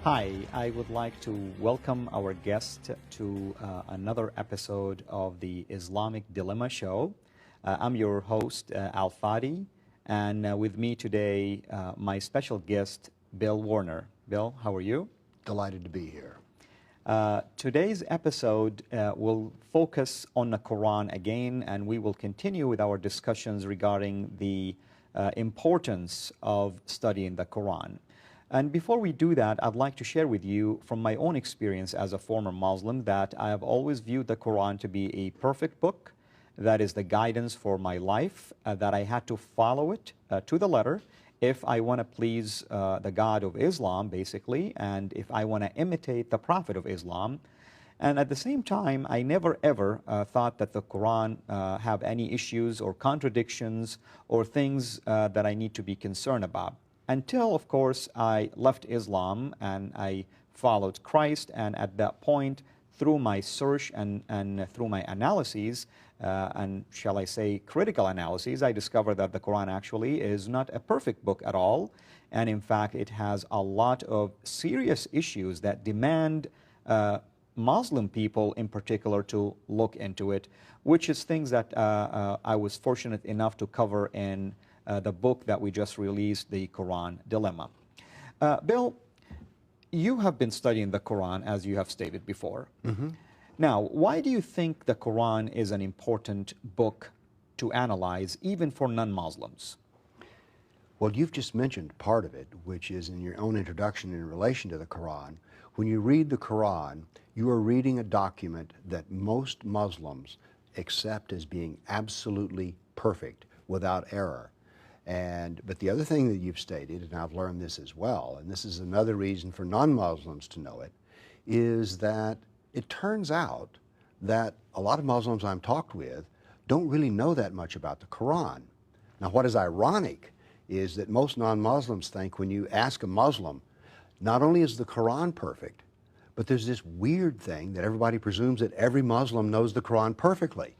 Hi, I would like to welcome our guest to another episode of the Islamic Dilemma Show. I'm your host, Al Fadi, and with me today, my special guest, Bill Warner. Bill, how are you? Delighted to be here. Today's episode will focus on the Quran again, and we will continue with our discussions regarding the importance of studying the Quran. And before we do that, I'd like to share with you from my own experience as a former Muslim that I have always viewed the Quran to be a perfect book that is the guidance for my life, that I had to follow it to the letter if I want to please the God of Islam, basically, and if I want to imitate the Prophet of Islam. And at the same time, I never ever thought that the Quran have any issues or contradictions or things that I need to be concerned about. Until, of course, I left Islam and I followed Christ, and at that point, through my search and through my analyses, and shall I say critical analyses, I discovered that the Quran actually is not a perfect book at all. And in fact, it has a lot of serious issues that demand Muslim people in particular to look into it, which is things that I was fortunate enough to cover in the book that we just released, The Quran Dilemma. Bill, you have been studying the Quran, as you have stated before. Mm-hmm. Now, why do you think the Quran is an important book to analyze, even for non-Muslims? Well, you've just mentioned part of it, which is in your own introduction in relation to the Quran. When you read the Quran, you are reading a document that most Muslims accept as being absolutely perfect, without error. But the other thing that you've stated, and I've learned this as well, and this is another reason for non-Muslims to know it, is that it turns out that a lot of Muslims I've talked with don't really know that much about the Quran. Now, what is ironic is that most non-Muslims think when you ask a Muslim, not only is the Quran perfect, but there's this weird thing that everybody presumes that every Muslim knows the Quran perfectly.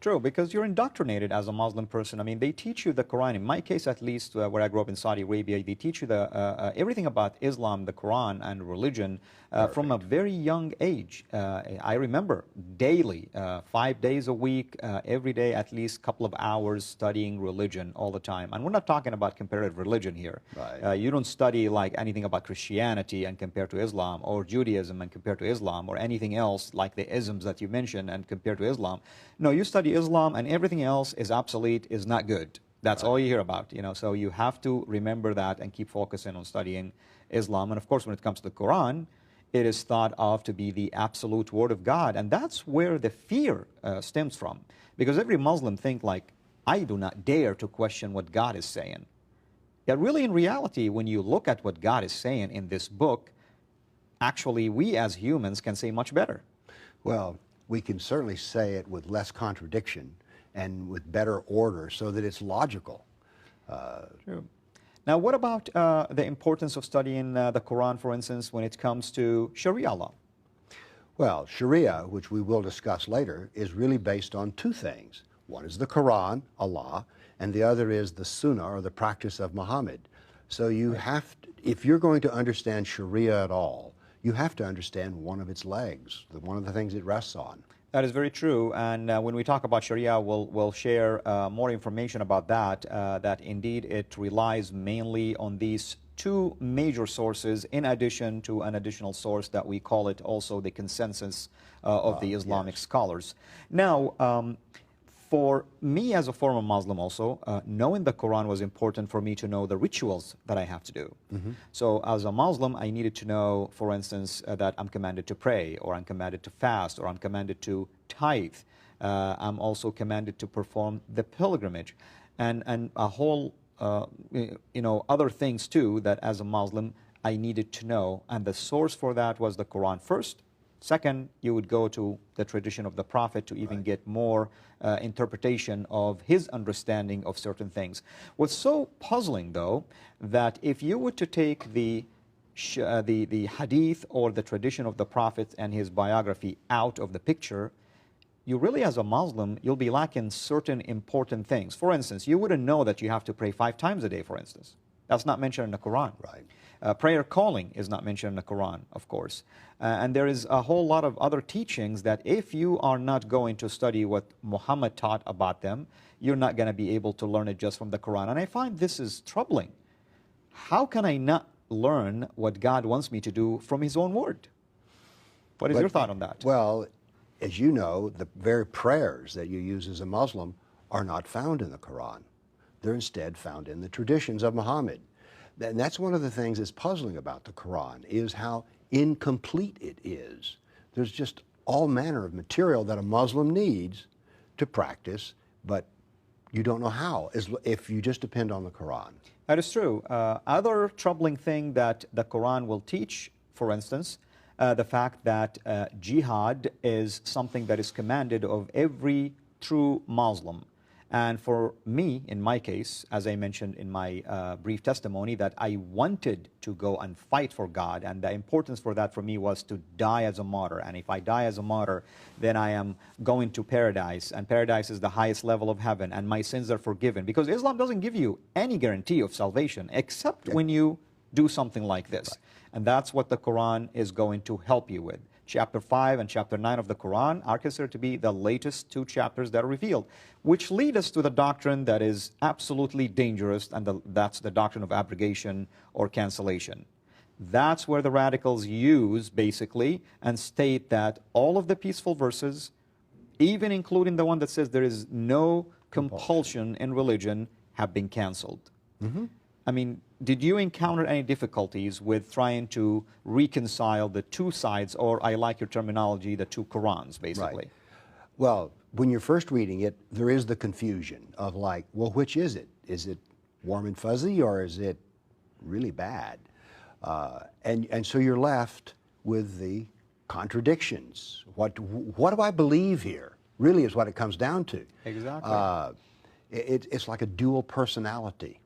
True, because you're indoctrinated as a Muslim person. I mean, they teach you the Quran. In my case, at least, where I grew up in Saudi Arabia, they teach you everything about Islam, the Quran, and religion from a very young age. I remember daily, 5 days a week, every day, at least a couple of hours studying religion all the time. And we're not talking about comparative religion here. Right. You don't study like anything about Christianity and compare to Islam, or Judaism and compare to Islam, or anything else like the isms that you mentioned and compare to Islam. No, you study Islam, and everything else is obsolete, is not good. That's all you hear about, so you have to remember that and keep focusing on studying Islam. And of course, when it comes to the Quran, it is thought of to be the absolute word of God, and that's where the fear stems from, because every Muslim think like, I do not dare to question what God is saying. Yet really, in reality, when you look at what God is saying in this book, actually we as humans can say much better. Well, we can certainly say it with less contradiction and with better order so that it's logical. True. Now, what about the importance of studying the Quran, for instance, when it comes to Sharia law? Well, Sharia, which we will discuss later, is really based on two things. One is the Quran, Allah, and the other is the Sunnah, or the practice of Muhammad. So you have to, if you're going to understand Sharia at all, you have to understand one of its legs, one of the things it rests on. That is very true, and when we talk about Sharia, we'll share more information about that, that indeed it relies mainly on these two major sources, in addition to an additional source that we call it also the consensus of the Islamic scholars. Now, for me as a former Muslim also, knowing the Quran was important for me to know the rituals that I have to do. Mm-hmm. So as a Muslim, I needed to know, for instance, that I'm commanded to pray, or I'm commanded to fast, or I'm commanded to tithe. I'm also commanded to perform the pilgrimage, and a whole, other things too that as a Muslim I needed to know. And the source for that was the Quran first. Second, you would go to the tradition of the Prophet to even get more interpretation of his understanding of certain things. What's so puzzling, though, that if you were to take the hadith or the tradition of the Prophet and his biography out of the picture, you really, as a Muslim, you'll be lacking certain important things. For instance, you wouldn't know that you have to pray 5 times a day, for instance. That's not mentioned in the Quran. Right. Prayer calling is not mentioned in the Quran, of course. And there is a whole lot of other teachings that if you are not going to study what Muhammad taught about them, you're not going to be able to learn it just from the Quran. And I find this is troubling. How can I not learn what God wants me to do from His own word? What is your thought on that? Well, as you know, the very prayers that you use as a Muslim are not found in the Quran. They're instead found in the traditions of Muhammad. And that's one of the things that's puzzling about the Quran, is how incomplete it is. There's just all manner of material that a Muslim needs to practice, but you don't know how, if you just depend on the Quran. That is true. Other troubling thing that the Quran will teach, for instance, the fact that jihad is something that is commanded of every true Muslim. And for me, in my case, as I mentioned in my brief testimony, that I wanted to go and fight for God, and the importance for that for me was to die as a martyr. And if I die as a martyr, then I am going to paradise, and paradise is the highest level of heaven, and my sins are forgiven. Because Islam doesn't give you any guarantee of salvation, except when you do something like this. Right. And that's what the Quran is going to help you with. Chapter 5 and chapter 9 of the Quran are considered to be the latest 2 chapters that are revealed, which lead us to the doctrine that is absolutely dangerous, and that's the doctrine of abrogation or cancellation. That's where the radicals use, basically, and state that all of the peaceful verses, even including the one that says there is no compulsion in religion, have been canceled. Mm-hmm. I mean, did you encounter any difficulties with trying to reconcile the 2 sides, or I like your terminology, the 2 Qurans, basically? Right. Well, when you're first reading it, there is the confusion of like, well, which is it? Is it warm and fuzzy, or is it really bad? And so you're left with the contradictions. What do I believe here? Really is what it comes down to. Exactly. It's like a dual personality.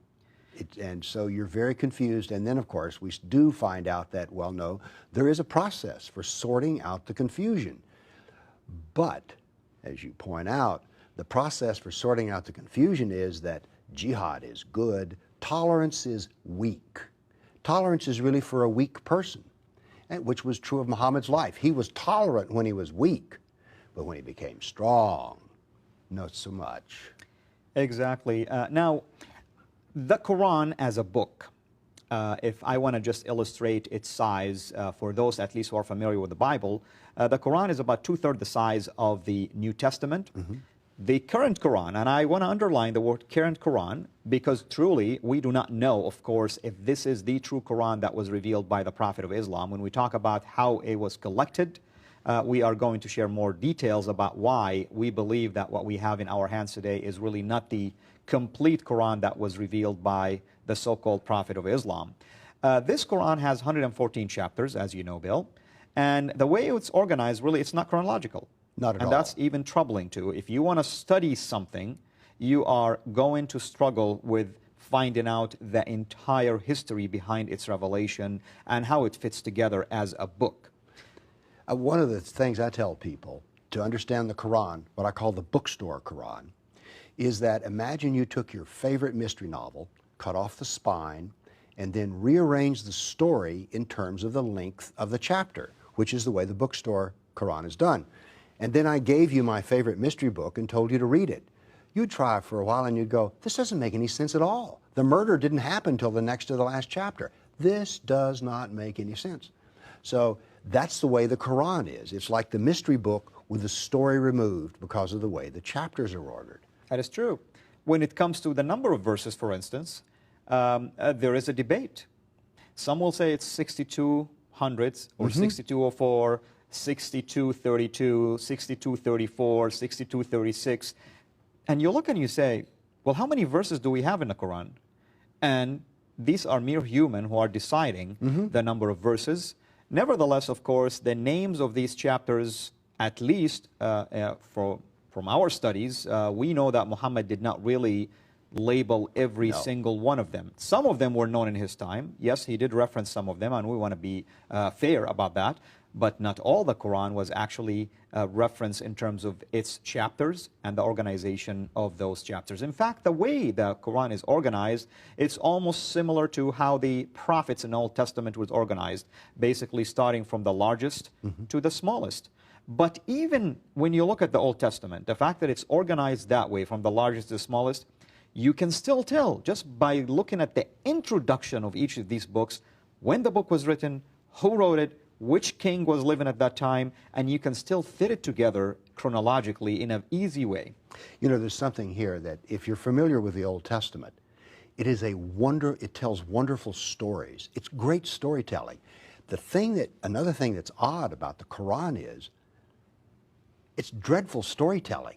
And so you're very confused. And then, of course, we do find out that, well, no, there is a process for sorting out the confusion. But, as you point out, the process for sorting out the confusion is that jihad is good, tolerance is weak. Tolerance is really for a weak person, which was true of Muhammad's life. He was tolerant when he was weak, but when he became strong, not so much. Exactly. Now, the Quran as a book, if I want to just illustrate its size for those at least who are familiar with the Bible, the Quran is about 2/3 the size of the New Testament. Mm-hmm. The current Quran, and I want to underline the word current Quran, because truly we do not know, of course, if this is the true Quran that was revealed by the Prophet of Islam. When we talk about how it was collected, we are going to share more details about why we believe that what we have in our hands today is really not the complete Quran that was revealed by the so-called Prophet of Islam. This Quran has 114 chapters, as you know, Bill, and the way it's organized, really, it's not chronological. Not at all. And that's even troubling, too. If you want to study something, you are going to struggle with finding out the entire history behind its revelation and how it fits together as a book. One of the things I tell people to understand the Quran, what I call the bookstore Quran, is that imagine you took your favorite mystery novel, cut off the spine, and then rearranged the story in terms of the length of the chapter, which is the way the bookstore Quran is done. And then I gave you my favorite mystery book and told you to read it. You'd try for a while and you'd go, this doesn't make any sense at all. The murder didn't happen till the next to the last chapter. This does not make any sense. So that's the way the Quran is. It's like the mystery book with the story removed because of the way the chapters are ordered. That is true. When it comes to the number of verses, for instance, there is a debate. Some will say it's 6200 or 6204, 6232, 6234, 6236. And you look and you say, well, how many verses do we have in the Quran? And these are mere human who are deciding the number of verses. Nevertheless, of course, the names of these chapters, at least from our studies, we know that Muhammad did not really label every single one of them. Some of them were known in his time. Yes, he did reference some of them, and we want to be fair about that. but not all the Quran was actually referenced in terms of its chapters and the organization of those chapters. In fact, the way the Quran is organized, it's almost similar to how the prophets in the Old Testament was organized, basically starting from the largest to the smallest. But even when you look at the Old Testament, the fact that it's organized that way, from the largest to the smallest, you can still tell just by looking at the introduction of each of these books, when the book was written, who wrote it, which king was living at that time, and you can still fit it together chronologically in an easy way. You know, there's something here that if you're familiar with the Old Testament, it tells wonderful stories. It's great storytelling. Another thing that's odd about the Quran is it's dreadful storytelling.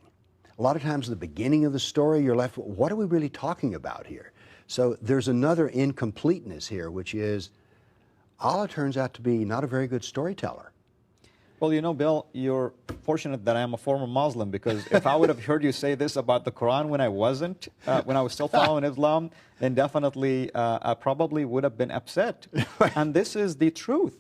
A lot of times the beginning of the story, you're left with, what are we really talking about here? So there's another incompleteness here, which is Allah turns out to be not a very good storyteller. Well, you know, Bill, you're fortunate that I am a former Muslim, because if I would have heard you say this about the Quran when I wasn't, when I was still following Islam, then definitely I probably would have been upset. And this is the truth.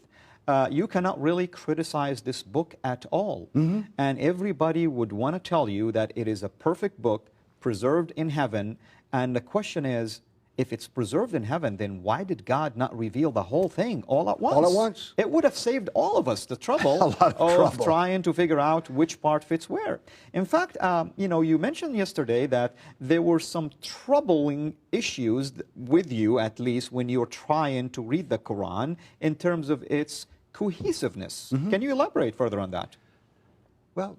You cannot really criticize this book at all. And everybody would want to tell you that it is a perfect book, preserved in heaven. And the question is, if it's preserved in heaven, then why did God not reveal the whole thing all at once? All at once. It would have saved all of us the trouble of trying to figure out which part fits where. In fact, you know, you mentioned yesterday that there were some troubling issues with you, at least, when you were trying to read the Quran in terms of its cohesiveness. Can you elaborate further on that? Well,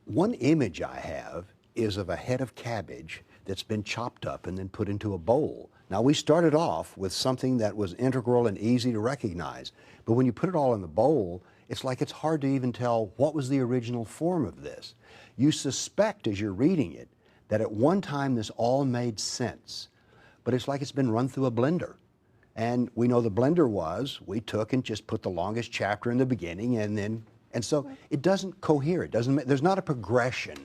one image I have is of a head of cabbage that's been chopped up and then put into a bowl. Now, we started off with something that was integral and easy to recognize, but when you put it all in the bowl, it's like it's hard to even tell what was the original form of this. You suspect as you're reading it that at one time this all made sense, but it's like it's been run through a blender. And we know the blender we took and just put the longest chapter in the beginning, and so it doesn't cohere. There's not a progression.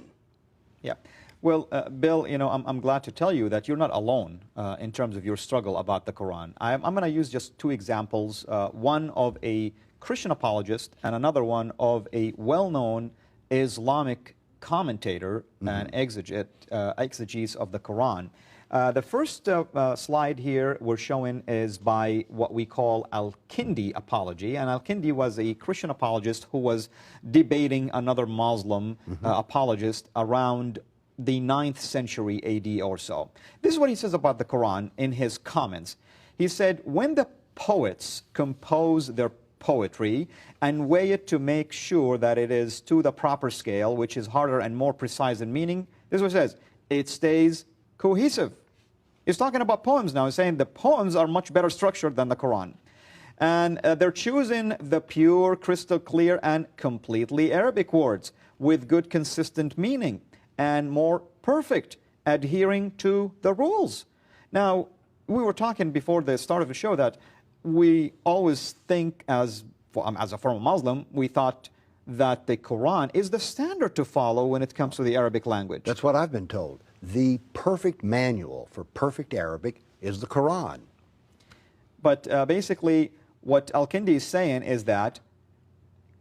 Yeah. Well, Bill, you know, I'm glad to tell you that you're not alone in terms of your struggle about the Quran. I'm going to use just two examples, one of a Christian apologist and another one of a well-known Islamic commentator and exegete of the Quran. The first slide here we're showing is by what we call Al-Kindi apology. And Al-Kindi was a Christian apologist who was debating another Muslim apologist around the 9th century AD or so. This is what he says about the Quran in his comments. He said, when the poets compose their poetry and weigh it to make sure that it is to the proper scale, which is harder and more precise in meaning, this is what he says, it stays cohesive. He's talking about poems now. He's saying the poems are much better structured than the Quran. And they're choosing the pure, crystal clear, and completely Arabic words with good, consistent meaning and more perfect, adhering to the rules. Now, we were talking before the start of the show that we always think, as a former Muslim, we thought that the Quran is the standard to follow when it comes to the Arabic language. That's what I've been told. The perfect manual for perfect Arabic is the Quran. But basically, what Al-Kindi is saying is that,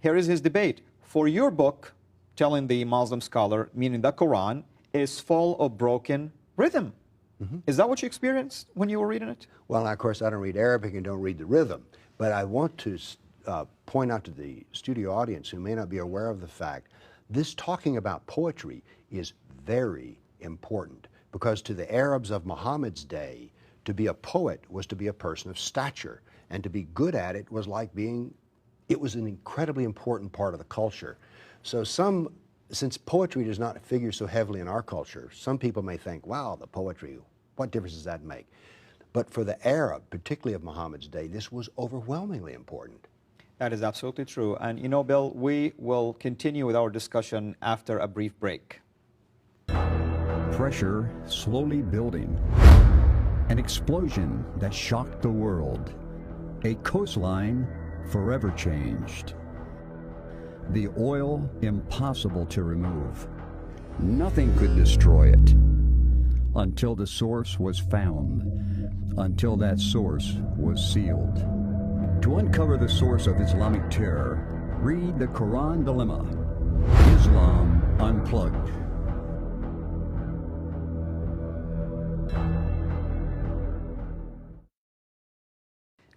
here is his debate. For your book, telling the Muslim scholar, meaning the Quran, is full of broken rhythm. Is that what you experienced when you were reading it? Well, of course, I don't read Arabic and don't read the rhythm, but I want to point out to the studio audience who may not be aware of the fact, this talking about poetry is very important, because to the Arabs of Muhammad's day, to be a poet was to be a person of stature, and to be good at it was like it was an incredibly important part of the culture. So since poetry does not figure so heavily in our culture, some people may think, wow, the poetry, what difference does that make? But for the Arab, particularly of Muhammad's day, this was overwhelmingly important. That is absolutely true. And you know, Bill, we will continue with our discussion after a brief break. Pressure slowly building. An explosion that shocked the world. A coastline forever changed. The oil impossible to remove. Nothing could destroy it until the source was found, until that source was sealed. To uncover the source of Islamic terror, read the Quran Dilemma, Islam Unplugged.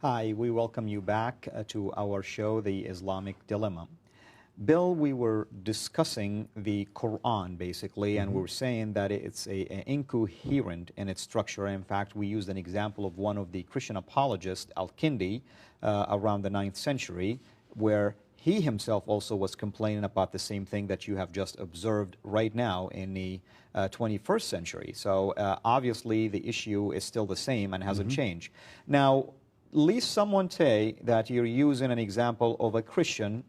Hi, we welcome you back to our show, The Islamic Dilemma. Bill, we were discussing the Quran, basically, and we were saying that it's incoherent in its structure. In fact, we used an example of one of the Christian apologists, Al-Kindi, around the 9th century, where he himself also was complaining about the same thing that you have just observed right now in the 21st century. So obviously, the issue is still the same and hasn't changed. Now, at least someone say that you're using an example of a Christian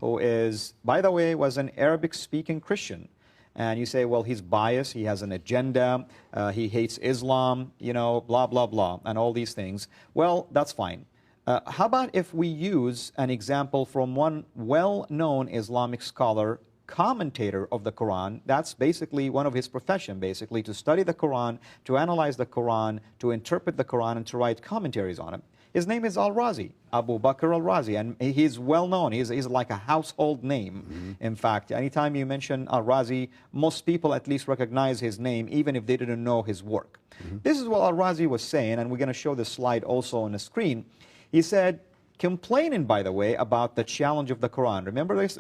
who is, by the way, was an Arabic-speaking Christian. And you say, well, he's biased, he has an agenda, he hates Islam, you know, blah, blah, blah, and all these things. Well, that's fine. How about if we use an example from one well-known Islamic scholar, commentator of the Quran? That's basically one of his profession, basically, to study the Quran, to analyze the Quran, to interpret the Quran, and to write commentaries on it. His name is Al-Razi, Abu Bakr Al-Razi, and he's well known. He's like a household name. In fact, anytime you mention Al-Razi, most people at least recognize his name, even if they didn't know his work. This is what Al-Razi was saying, and we're going to show this slide also on the screen. He said, complaining, by the way, about the challenge of the Quran. Remember this?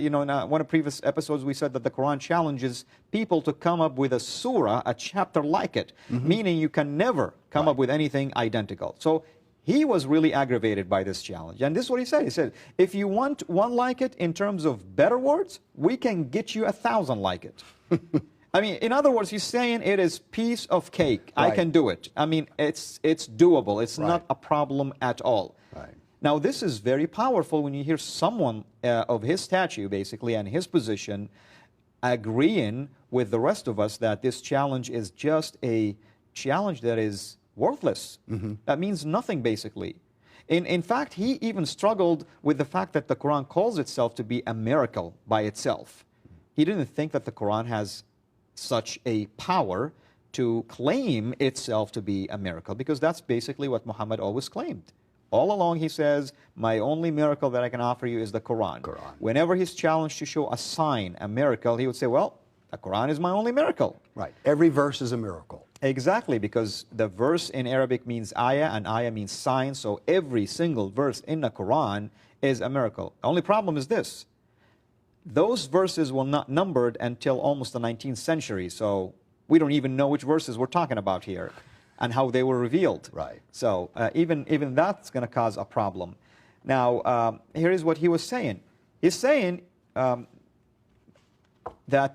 You know, in one of the previous episodes, we said that the Quran challenges people to come up with a surah, a chapter like it, meaning you can never come up with anything identical. So he was really aggravated by this challenge. And this is what he said. He said, if you want one like it in terms of better words, we can get you 1,000 like it. I mean, in other words, he's saying it is piece of cake. I can do it. I mean, it's doable. It's not a problem at all. Now, this is very powerful when you hear someone of his stature, basically, and his position, agreeing with the rest of us that this challenge is just a challenge that is worthless. That means nothing, basically. In fact, he even struggled with the fact that the Quran calls itself to be a miracle by itself. He didn't think that the Quran has such a power to claim itself to be a miracle, because that's basically what Muhammad always claimed. All along he says, my only miracle that I can offer you is the Quran. Whenever he's challenged to show a sign, a miracle, he would say, well, the Quran is my only miracle. Every verse is a miracle. Exactly, because the verse in Arabic means ayah, and ayah means sign, so every single verse in the Quran is a miracle. The only problem is this. Those verses were not numbered until almost the 19th century, so we don't even know which verses we're talking about here and how they were revealed. So even that's going to cause a problem. Now, here is what he was saying. He's saying that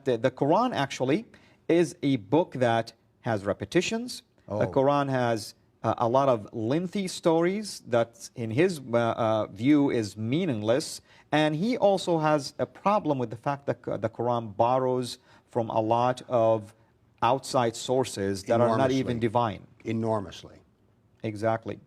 the Quran actually is a book that has repetitions. The Quran has a lot of lengthy stories that, in his view, is meaningless. And he also has a problem with the fact that the Quran borrows from a lot of outside sources that are not even divine. Enormously. Exactly.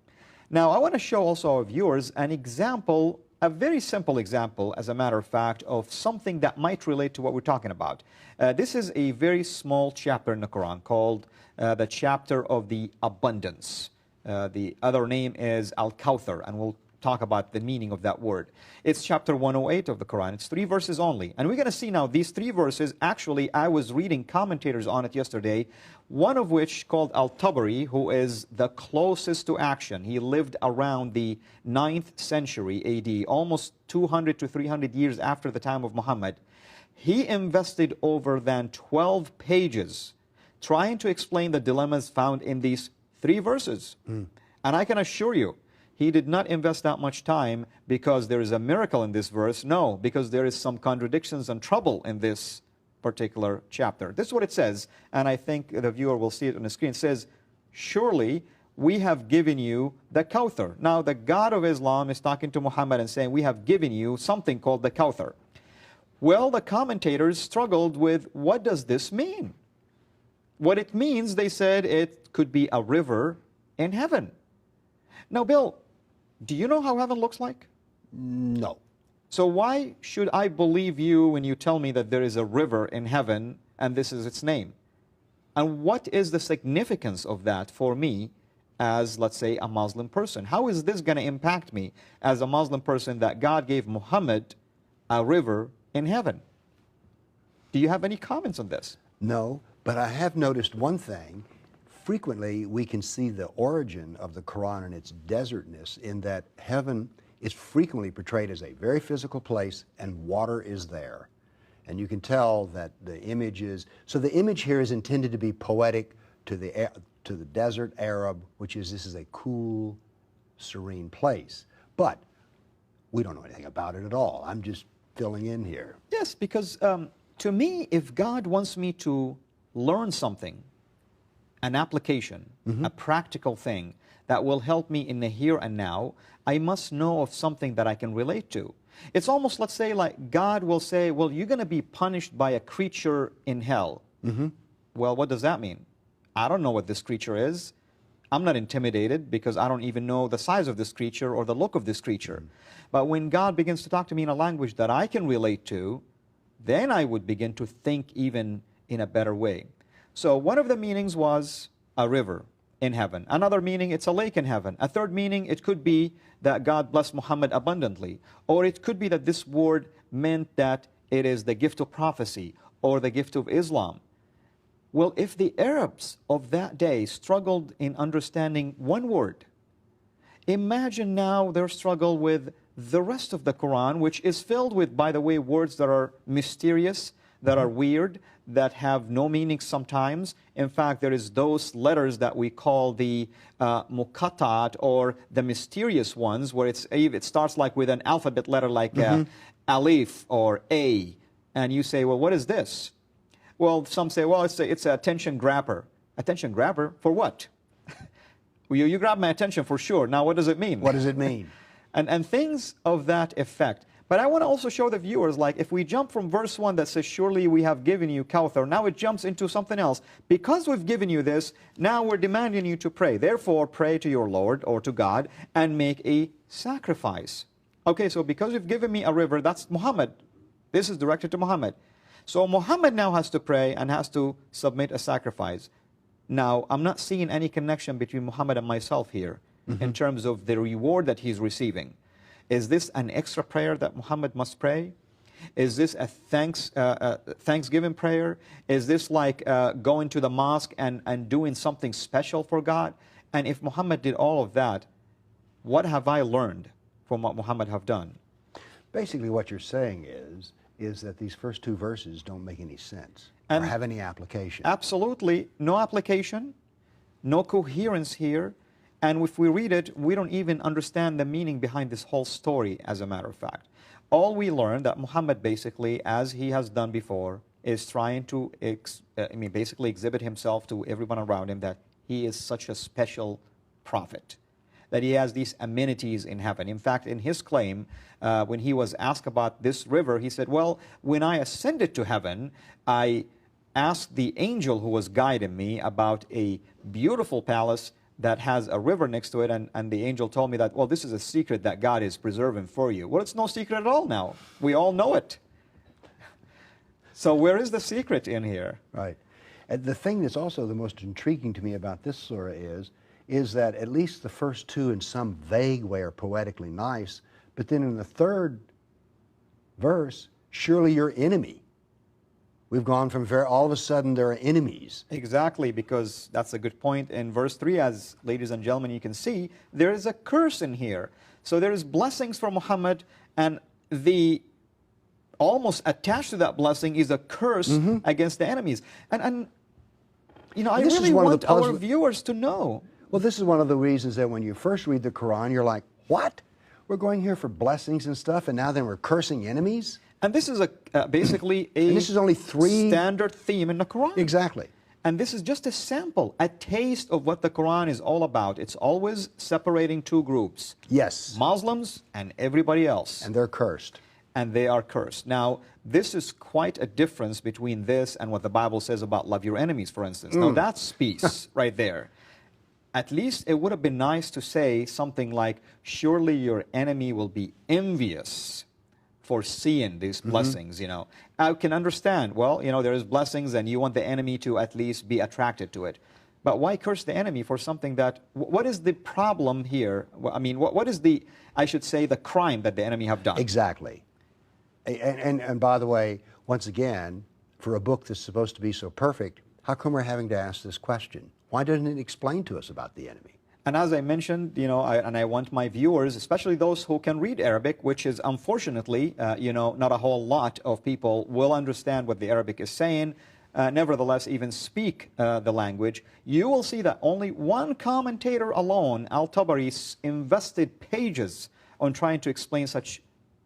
Now, I want to show also our viewers an example, a very simple example, as a matter of fact, of something that might relate to what we're talking about. This is a very small chapter in the Quran called the chapter of the abundance. The other name is Al-Kawthar, and we'll talk about the meaning of that word. It's chapter 108 of the Quran. It's 3 verses only. And we're going to see now these 3 verses. Actually, I was reading commentators on it yesterday, one of which called Al-Tabari, who is the closest to action. He lived around the 9th century AD, almost 200 to 300 years after the time of Muhammad. He invested over than 12 pages trying to explain the dilemmas found in these 3 verses. And I can assure you, he did not invest that much time because there is a miracle in this verse. No, because there is some contradictions and trouble in this particular chapter. This is what it says, and I think the viewer will see it on the screen. It says, surely we have given you the Kawthar. Now, the God of Islam is talking to Muhammad and saying, we have given you something called the Kawthar. Well, the commentators struggled with, what does this mean? What it means, they said, it could be a river in heaven. Now, Bill, do you know how heaven looks like? No. So why should I believe you when you tell me that there is a river in heaven and this is its name? And what is the significance of that for me as, let's say, a Muslim person? How is this going to impact me as a Muslim person that God gave Muhammad a river in heaven? Do you have any comments on this? No, but I have noticed one thing. Frequently, we can see the origin of the Quran and its desertness in that heaven is frequently portrayed as a very physical place and water is there. And you can tell that the image is, so the image here is intended to be poetic to the desert Arab, which is this is a cool, serene place. But we don't know anything about it at all. I'm just filling in here. Yes, because to me, if God wants me to learn something, an application, a practical thing that will help me in the here and now, I must know of something that I can relate to. It's almost, let's say, like God will say, well, you're going to be punished by a creature in hell. Well, what does that mean? I don't know what this creature is. I'm not intimidated because I don't even know the size of this creature or the look of this creature. But when God begins to talk to me in a language that I can relate to, then I would begin to think even in a better way. So one of the meanings was a river in heaven. Another meaning, it's a lake in heaven. A third meaning, it could be that God blessed Muhammad abundantly. Or it could be that this word meant that it is the gift of prophecy or the gift of Islam. Well, if the Arabs of that day struggled in understanding one word, imagine now their struggle with the rest of the Quran, which is filled with, by the way, words that are mysterious, that are weird, that have no meaning sometimes. In fact, there is those letters that we call the muqattat, or the mysterious ones, where it starts like with an alphabet letter like alif or a, and you say, well, what is this? Well, some say, well, it's an attention grabber. Attention grabber for what? Well, you grab my attention for sure. Now, what does it mean? What does it mean? and things of that effect. But I want to also show the viewers, like, if we jump from verse 1 that says, surely we have given you Kawthar, now it jumps into something else. Because we've given you this, now we're demanding you to pray. Therefore, pray to your Lord or to God and make a sacrifice. Okay, so because you've given me a river, that's Muhammad. This is directed to Muhammad. So Muhammad now has to pray and has to submit a sacrifice. Now, I'm not seeing any connection between Muhammad and myself here in terms of the reward that he's receiving. Is this an extra prayer that Muhammad must pray? Is this a thanksgiving prayer? Is this like going to the mosque and doing something special for God? And if Muhammad did all of that, what have I learned from what Muhammad have done? Basically what you're saying is that these first two verses don't make any sense or have any application. Absolutely no application, no coherence here. And if we read it, we don't even understand the meaning behind this whole story, as a matter of fact. All we learn that Muhammad basically, as he has done before, is trying to basically exhibit himself to everyone around him that he is such a special prophet, that he has these amenities in heaven. In fact, in his claim, when he was asked about this river, he said, well, when I ascended to heaven, I asked the angel who was guiding me about a beautiful palace that has a river next to it, and the angel told me that, well, this is a secret that God is preserving for you. Well, it's no secret at all now. We all know it. So where is the secret in here? Right. And the thing that's also the most intriguing to me about this surah is that at least the first two in some vague way are poetically nice, but then in the third verse, surely your enemy. We've gone from all of a sudden there are enemies. Exactly, because that's a good point. In verse 3, as ladies and gentlemen, you can see, there is a curse in here. So there is blessings for Muhammad, and the almost attached to that blessing is a curse against the enemies. And you know, I really want our viewers to know. Well, this is one of the reasons that when you first read the Quran, you're like, what? We're going here for blessings and stuff, and now then we're cursing enemies? And this is basically a and this is only standard theme in the Quran. Exactly. And this is just a sample, a taste of what the Quran is all about. It's always separating two groups. Yes. Muslims and everybody else. And they're cursed. And they are cursed. Now, this is quite a difference between this and what the Bible says about love your enemies, for instance. Now, that's peace right there. At least it would have been nice to say something like, surely your enemy will be envious for seeing these blessings, you know. I can understand, well, you know, there is blessings and you want the enemy to at least be attracted to it. But why curse the enemy for something that, what is the problem here? I mean, what is the, I should say, the crime that the enemy have done? Exactly. And by the way, once again, for a book that's supposed to be so perfect, how come we're having to ask this question? Why doesn't it explain to us about the enemy? And as I mentioned, you know, I want my viewers, especially those who can read Arabic, which is unfortunately, you know, not a whole lot of people will understand what the Arabic is saying, nevertheless even speak the language. You will see that only one commentator alone, Al-Tabari, invested pages on trying to explain such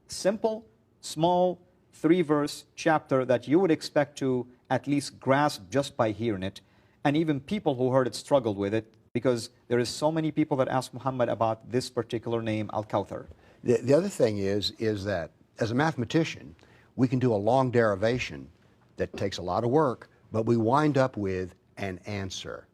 simple, small, 3-verse chapter that you would expect to at least grasp just by hearing it. And even people who heard it struggled with it, because there is so many people that ask Muhammad about this particular name, Al-Kawthar. The other thing is that as a mathematician, we can do a long derivation that takes a lot of work, but we wind up with an answer.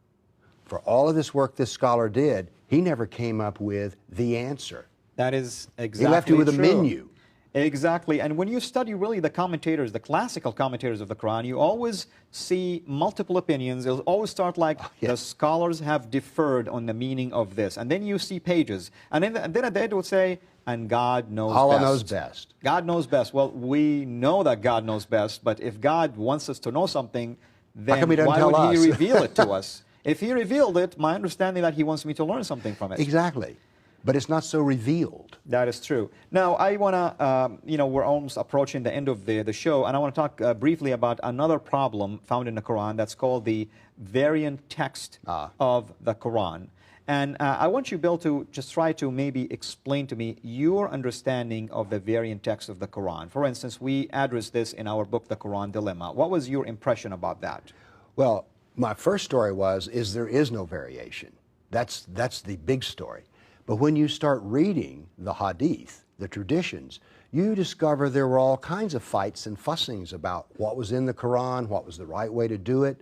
For all of this work this scholar did, he never came up with the answer. That is exactly true. He left you with a menu. Exactly. And when you study really the commentators, the classical commentators of the Quran, you always see multiple opinions. It'll always start like, the scholars have differed on the meaning of this. And then you see pages. And then at the end it will say, and God knows best. Allah knows best. God knows best. Well, we know that God knows best, but if God wants us to know something, then why would He reveal it to us? If He revealed it, my understanding that He wants me to learn something from it. Exactly. But it's not so revealed. That is true. Now, I want to, you know, we're almost approaching the end of the show, and I want to talk briefly about another problem found in the Quran that's called the variant text of the Quran. And I want you, Bill, to just try to maybe explain to me your understanding of the variant text of the Quran. For instance, we addressed this in our book, The Quran Dilemma. What was your impression about that? Well, my first story is there is no variation. That's the big story. But when you start reading the hadith, the traditions, you discover there were all kinds of fights and fussings about what was in the Quran, what was the right way to do it.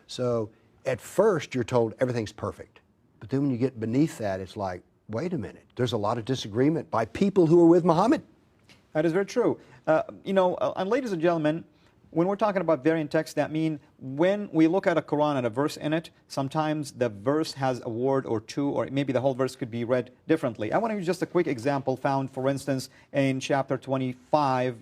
So at first you're told everything's perfect. But then when you get beneath that, it's like, wait a minute, there's a lot of disagreement by people who are with Muhammad. That is very true. You know, and ladies and gentlemen, when we're talking about variant text, that means when we look at a Quran and a verse in it, sometimes the verse has a word or two, or maybe the whole verse could be read differently. I want to use just a quick example found, for instance, in chapter 25,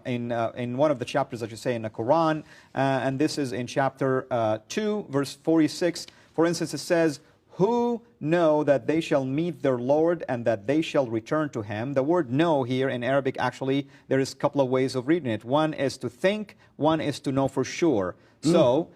in one of the chapters that you say in the Quran, and this is in chapter 2, verse 46. For instance, it says, who know that they shall meet their Lord and that they shall return to Him. The word know here in Arabic, actually, there is a couple of ways of reading it. One is to think, one is to know for sure. So,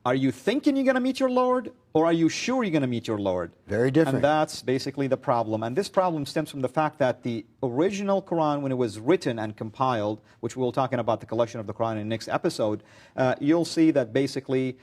are you thinking you're going to meet your Lord, or are you sure you're going to meet your Lord? Very different. And that's basically the problem. And this problem stems from the fact that the original Quran, when it was written and compiled, which we'll talk about the collection of the Quran in the next episode, you'll see that basically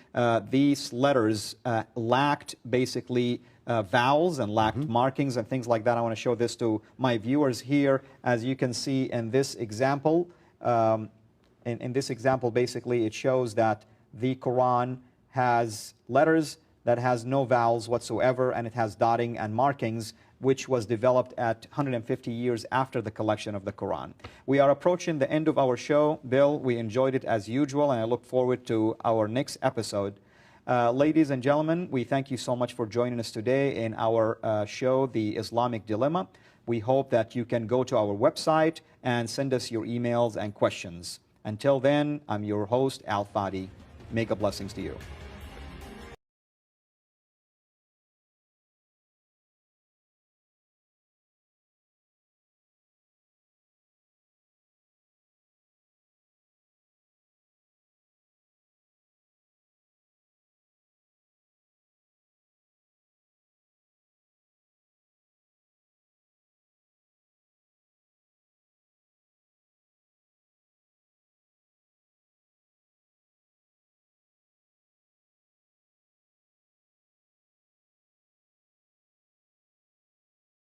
these letters lacked basically vowels and lacked markings and things like that. I want to show this to my viewers here. As you can see in this example, in this example, basically it shows that the Quran has letters that has no vowels whatsoever, and it has dotting and markings, which was developed at 150 years after the collection of the Quran. We are approaching the end of our show. Bill, we enjoyed it as usual, and I look forward to our next episode. Ladies and gentlemen, we thank you so much for joining us today in our show, The Islamic Dilemma. We hope that you can go to our website and send us your emails and questions. Until then, I'm your host, Al Fadi. Mega blessings to you.